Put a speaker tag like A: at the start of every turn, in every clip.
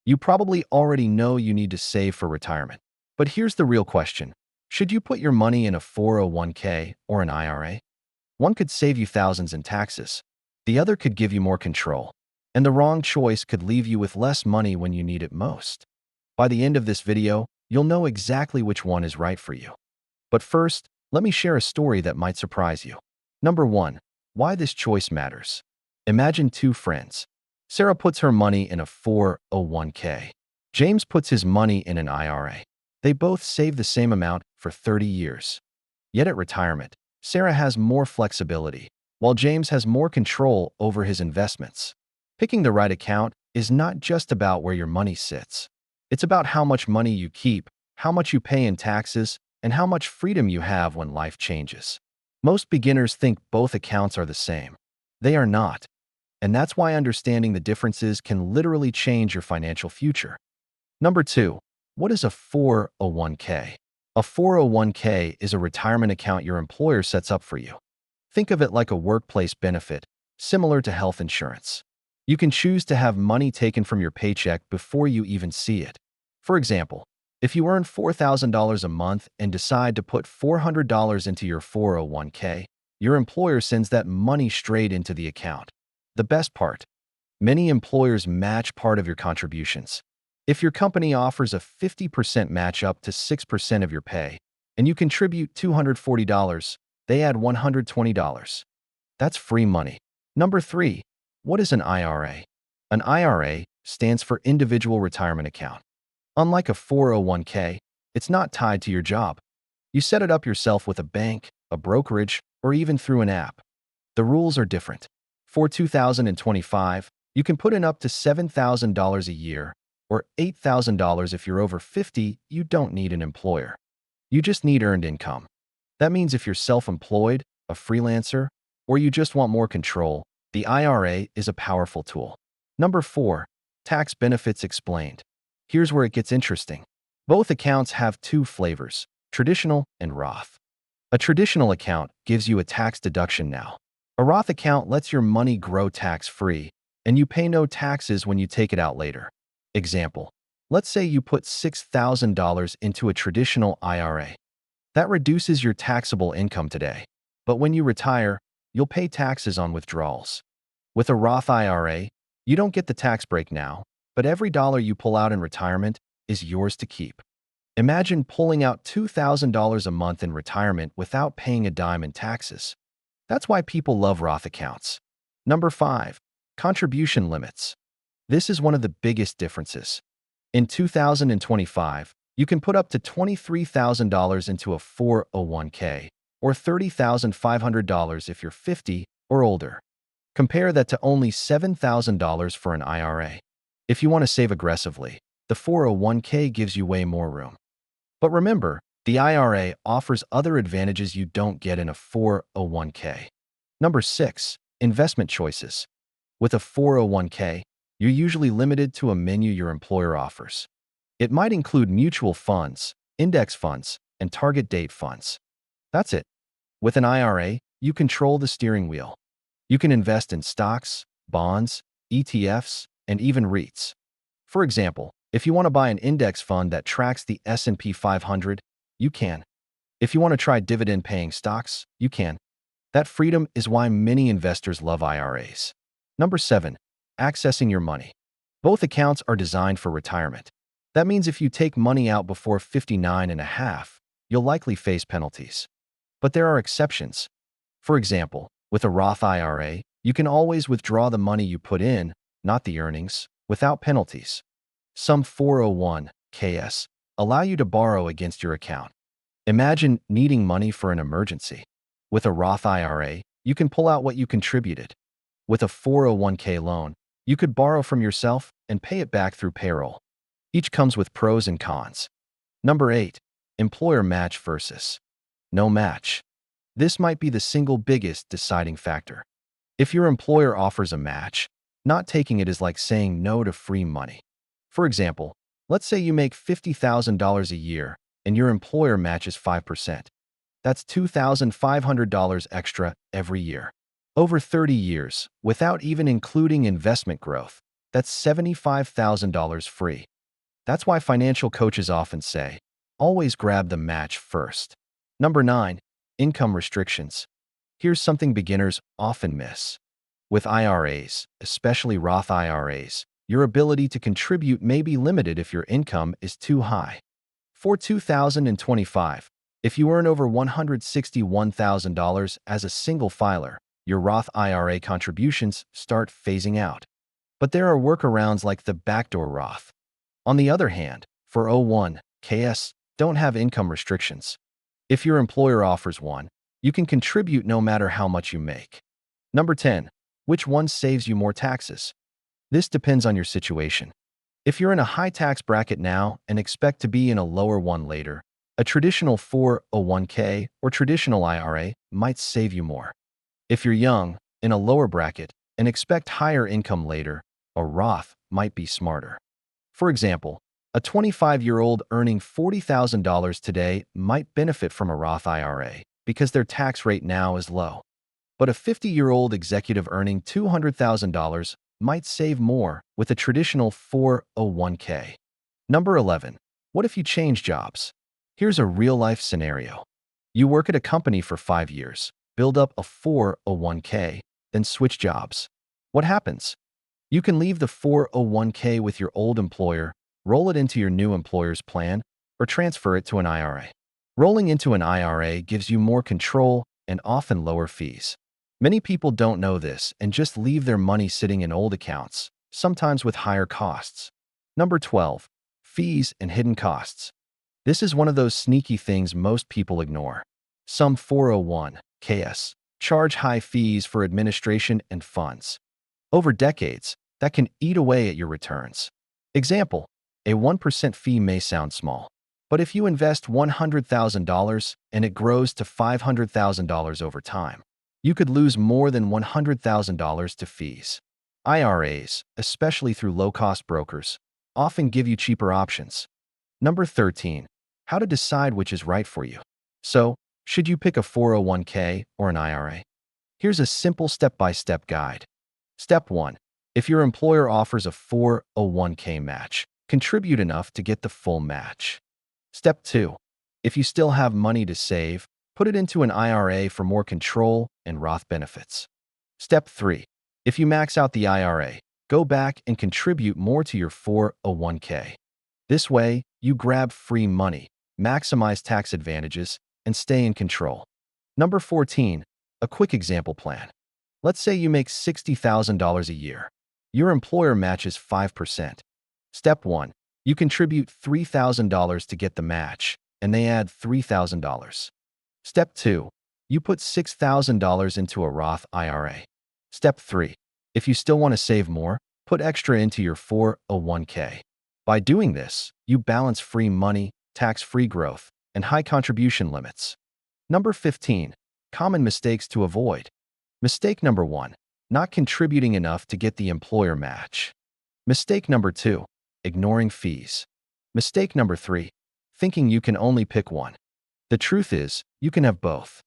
A: You probably already know you need to save for retirement. But here's the real question. Should you put your money in a 401k or an IRA? One could save you thousands in taxes. The other could give you more control. And the wrong choice could leave you with less money when you need it most. By the end of this video, you'll know exactly which one is right for you. But first, let me share a story that might surprise you. Number 1. Why this choice matters. Imagine two friends. Sarah puts her money in a 401k. James puts his money in an IRA. They both save the same amount for 30 years. Yet at retirement, Sarah has more flexibility, while James has more control over his investments. Picking the right account is not just about where your money sits. It's about how much money you keep, how much you pay in taxes, and how much freedom you have when life changes. Most beginners think both accounts are the same. They are not. And that's why understanding the differences can literally change your financial future. Number 2. What is a 401k? A 401k is a retirement account your employer sets up for you. Think of it like a workplace benefit, similar to health insurance. You can choose to have money taken from your paycheck before you even see it. For example, if you earn $4,000 a month and decide to put $400 into your 401k, your employer sends that money straight into the account. The best part, many employers match part of your contributions. If your company offers a 50% match up to 6% of your pay, and you contribute $240, they add $120. That's free money. Number 3. What is an IRA? An IRA stands for Individual Retirement Account. Unlike a 401k, it's not tied to your job. You set it up yourself with a bank, a brokerage, or even through an app. The rules are different. For 2025, you can put in up to $7,000 a year, or $8,000 if you're over 50. You don't need an employer. You just need earned income. That means if you're self-employed, a freelancer, or you just want more control, the IRA is a powerful tool. Number 4. Tax benefits explained. Here's where it gets interesting. Both accounts have two flavors, traditional and Roth. A traditional account gives you a tax deduction now. A Roth account lets your money grow tax-free, and you pay no taxes when you take it out later. Example, let's say you put $6,000 into a traditional IRA. That reduces your taxable income today. But when you retire, you'll pay taxes on withdrawals. With a Roth IRA, you don't get the tax break now, but every dollar you pull out in retirement is yours to keep. Imagine pulling out $2,000 a month in retirement without paying a dime in taxes. That's why people love Roth accounts. Number 5. Contribution limits. This is one of the biggest differences. In 2025, you can put up to $23,000 into a 401k, or $30,500 if you're 50 or older. Compare that to only $7,000 for an IRA. If you want to save aggressively, the 401k gives you way more room. But remember, the IRA offers other advantages you don't get in a 401k. Number 6. Investment choices. With a 401k, you're usually limited to a menu your employer offers. It might include mutual funds, index funds, and target date funds. That's it. With an IRA, you control the steering wheel. You can invest in stocks, bonds, ETFs, and even REITs. For example, if you want to buy an index fund that tracks the S&P 500, you can. If you want to try dividend-paying stocks, you can. That freedom is why many investors love IRAs. Number 7. Accessing your money. Both accounts are designed for retirement. That means if you take money out before 59 and a half, you'll likely face penalties. But there are exceptions. For example, with a Roth IRA, you can always withdraw the money you put in, not the earnings, without penalties. Some 401ks allow you to borrow against your account. Imagine needing money for an emergency. With a Roth IRA, you can pull out what you contributed. With a 401k loan, you could borrow from yourself and pay it back through payroll. Each comes with pros and cons. Number 8. Employer match versus no match. This might be the single biggest deciding factor. If your employer offers a match, not taking it is like saying no to free money. For example, let's say you make $50,000 a year and your employer matches 5%. That's $2,500 extra every year. Over 30 years, without even including investment growth, That's $75,000 free. That's why financial coaches often say, always grab the match first. Number 9. Income restrictions. Here's something beginners often miss. With IRAs, especially Roth IRAs, your ability to contribute may be limited if your income is too high. For 2025, if you earn over $161,000 as a single filer, your Roth IRA contributions start phasing out. But there are workarounds like the backdoor Roth. On the other hand, for 401ks, don't have income restrictions. If your employer offers one, you can contribute no matter how much you make. Number 10. Which one saves you more taxes? This depends on your situation. If you're in a high tax bracket now and expect to be in a lower one later, a traditional 401k or traditional IRA might save you more. If you're young, in a lower bracket, and expect higher income later, a Roth might be smarter. For example, a 25-year-old earning $40,000 today might benefit from a Roth IRA because their tax rate now is low. But a 50-year-old executive earning $200,000 might save more with a traditional 401k. Number 11. What if you change jobs? Here's a real-life scenario. You work at a company for 5 years, build up a 401k, then switch jobs. What happens? You can leave the 401k with your old employer, roll it into your new employer's plan, or transfer it to an IRA. Rolling into an IRA gives you more control and often lower fees. Many people don't know this and just leave their money sitting in old accounts, sometimes with higher costs. Number 12. Fees and hidden costs. This is one of those sneaky things most people ignore. Some 401ks charge high fees for administration and funds. Over decades, that can eat away at your returns. Example, a 1% fee may sound small, but if you invest $100,000 and it grows to $500,000 over time, you could lose more than $100,000 to fees. IRAs, especially through low-cost brokers, often give you cheaper options. Number 13. How to decide which is right for you. So, should you pick a 401k or an IRA? Here's a simple step-by-step guide. Step 1. If your employer offers a 401k match, contribute enough to get the full match. Step 2. If you still have money to save, put it into an IRA for more control and Roth benefits. Step 3. If you max out the IRA, go back and contribute more to your 401k. This way, you grab free money, maximize tax advantages, and stay in control. Number 14. A quick example plan. Let's say you make $60,000 a year. Your employer matches 5%. Step 1. You contribute $3,000 to get the match, and they add $3,000. Step 2. You put $6,000 into a Roth IRA. Step 3. If you still want to save more, put extra into your 401k. By doing this, you balance free money, tax-free growth, and high contribution limits. Number 15. Common mistakes to avoid. Mistake number 1. Not contributing enough to get the employer match. Mistake number 2. Ignoring fees. Mistake number 3. Thinking you can only pick one. The truth is, you can have both.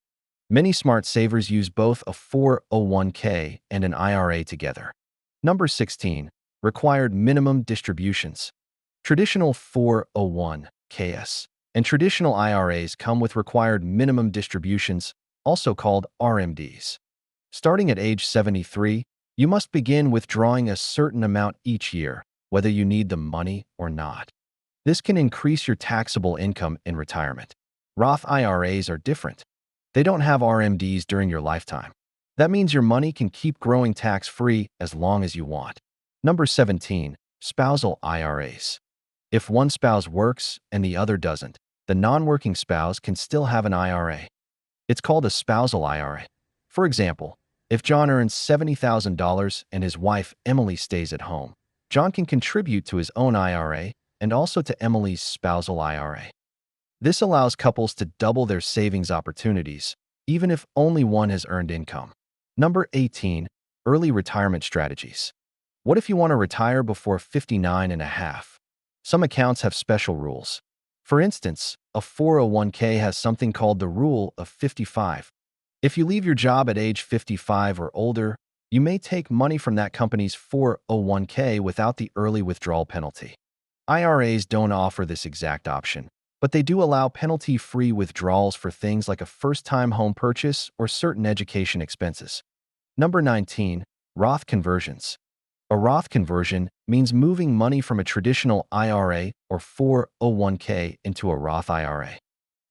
A: Many smart savers use both a 401k and an IRA together. Number 16. Required minimum distributions. Traditional 401ks and traditional IRAs come with required minimum distributions, also called RMDs. Starting at age 73, you must begin withdrawing a certain amount each year, whether you need the money or not. This can increase your taxable income in retirement. Roth IRAs are different. They don't have RMDs during your lifetime. That means your money can keep growing tax-free as long as you want. Number 17. Spousal IRAs. If one spouse works and the other doesn't, the non-working spouse can still have an IRA. It's called a spousal IRA. For example, if John earns $70,000 and his wife Emily stays at home, John can contribute to his own IRA and also to Emily's spousal IRA. This allows couples to double their savings opportunities, even if only one has earned income. Number 18. Early retirement strategies. What if you want to retire before 59 and a half? Some accounts have special rules. For instance, a 401k has something called the Rule of 55. If you leave your job at age 55 or older, You may take money from that company's 401k without the early withdrawal penalty. IRAs don't offer this exact option, but they do allow penalty-free withdrawals for things like a first-time home purchase or certain education expenses. Number 19. Roth conversions. A Roth conversion means moving money from a traditional IRA or 401k into a Roth IRA.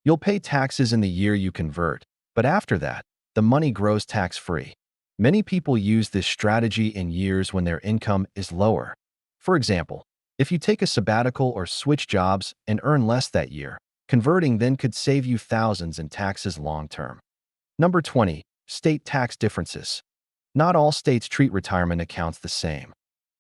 A: You'll pay taxes in the year you convert, but after that, the money grows tax-free. Many people use this strategy in years when their income is lower. For example, if you take a sabbatical or switch jobs and earn less that year, converting then could save you thousands in taxes long-term. Number 20. State tax differences. Not all states treat retirement accounts the same.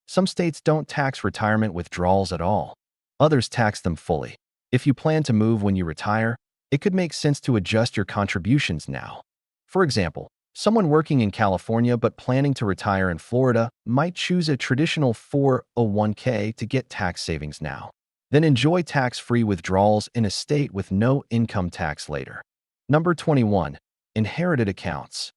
A: Some states don't tax retirement withdrawals at all. Others tax them fully. If you plan to move when you retire, it could make sense to adjust your contributions now. For example, someone working in California but planning to retire in Florida might choose a traditional 401k to get tax savings now. Then enjoy tax-free withdrawals in a state with no income tax later. Number 21. Inherited accounts.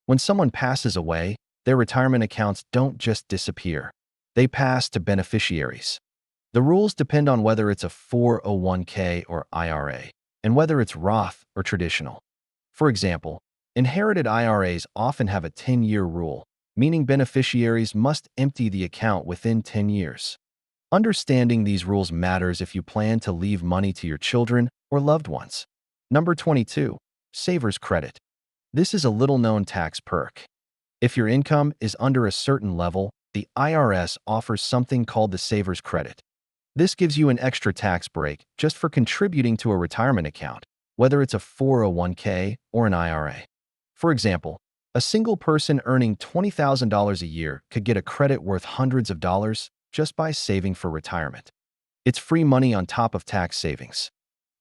A: When someone passes away, their retirement accounts don't just disappear. They pass to beneficiaries. The rules depend on whether it's a 401k or IRA, and whether it's Roth or traditional. For example, inherited IRAs often have a 10-year rule, meaning beneficiaries must empty the account within 10 years. Understanding these rules matters if you plan to leave money to your children or loved ones. Number 22. Saver's credit. This is a little-known tax perk. If your income is under a certain level, the IRS offers something called the Saver's credit. This gives you an extra tax break just for contributing to a retirement account, whether it's a 401k or an IRA. For example, a single person earning $20,000 a year could get a credit worth hundreds of dollars just by saving for retirement. It's free money on top of tax savings.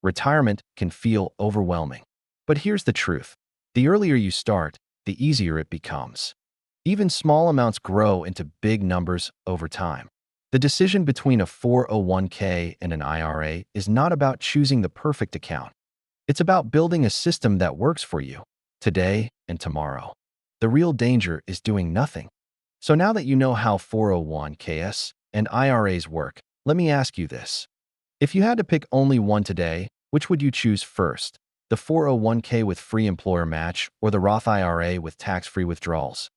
A: Retirement can feel overwhelming. But here's the truth. The earlier you start, the easier it becomes. Even small amounts grow into big numbers over time. The decision between a 401k and an IRA is not about choosing the perfect account. It's about building a system that works for you, today and tomorrow. The real danger is doing nothing. So now that you know how 401ks and IRAs work, let me ask you this. If you had to pick only one today, which would you choose first? The 401k with free employer match or the Roth IRA with tax-free withdrawals?